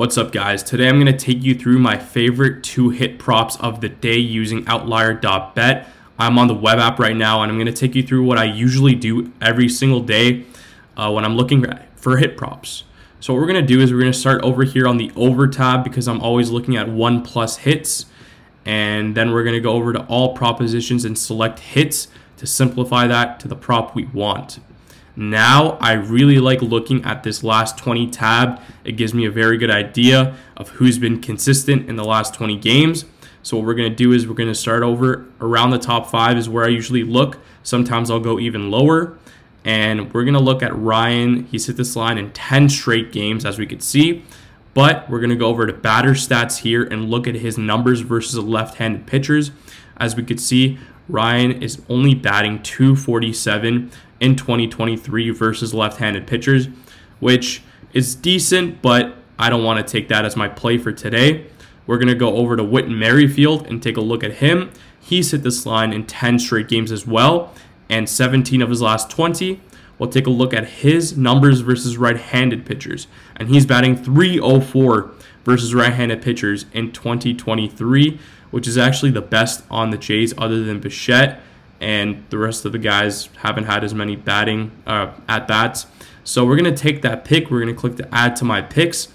What's up, guys? Today I'm going to take you through my favorite 2-hit props of the day using Outlier.bet. I'm on the web app right now, and I'm going to take you through what I usually do every single day when I'm looking for hit props. So what we're going to do is we're going to start over here on the over tab because I'm always looking at 1+ hits, and then we're going to go over to all propositions and select hits to simplify that to the prop we want. Now, I really like looking at this last 20 tab. It gives me a very good idea of who's been consistent in the last 20 games. So what we're going to do is we're going to start over around the top 5 is where I usually look. Sometimes I'll go even lower. And we're going to look at Ryan. He's hit this line in 10 straight games, as we could see. But we're going to go over to batter stats here and look at his numbers versus left-handed pitchers. As we could see, Ryan is only batting .247 in 2023 versus left-handed pitchers, which is decent, but I don't want to take that as my play for today. We're going to go over to Whit Merrifield and take a look at him. He's hit this line in 10 straight games as well, and 17 of his last 20. We'll take a look at his numbers versus right-handed pitchers, and he's batting .304 versus right-handed pitchers in 2023, which is actually the best on the Jays other than Bichette, and the rest of the guys haven't had as many batting at-bats. So we're going to take that pick. We're going to click to add to my picks,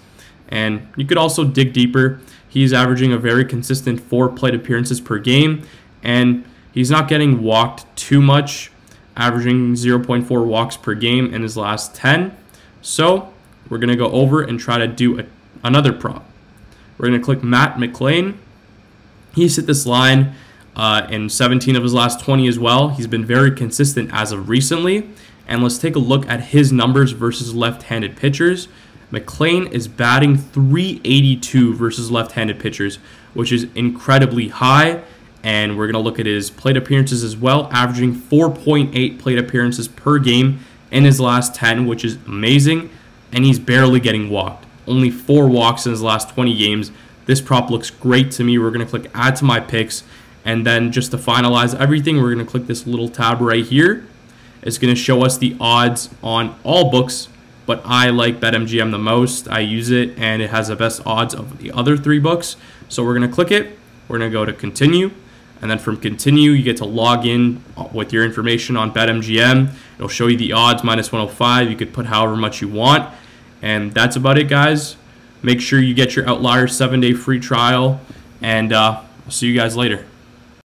and you could also dig deeper. He's averaging a very consistent 4 plate appearances per game, and he's not getting walked too much, averaging 0.4 walks per game in his last 10. So we're going to go over and try to do another prop. We're going to click Matt McLain. He's hit this line in 17 of his last 20 as well. He's been very consistent as of recently. And let's take a look at his numbers versus left-handed pitchers. McLain is batting .382 versus left-handed pitchers, which is incredibly high. And we're going to look at his plate appearances as well, averaging 4.8 plate appearances per game in his last 10, which is amazing. And he's barely getting walked. Only 4 walks in his last 20 games. This prop looks great to me. We're going to click add to my picks. And then just to finalize everything, we're going to click this little tab right here. It's going to show us the odds on all books, but I like BetMGM the most. I use it, and it has the best odds of the other 3 books. So we're going to click it. We're going to go to continue. And then from continue, you get to log in with your information on BetMGM. It'll show you the odds, -105. You could put however much you want. And that's about it, guys. Make sure you get your Outlier 7-day free trial. And I'll see you guys later.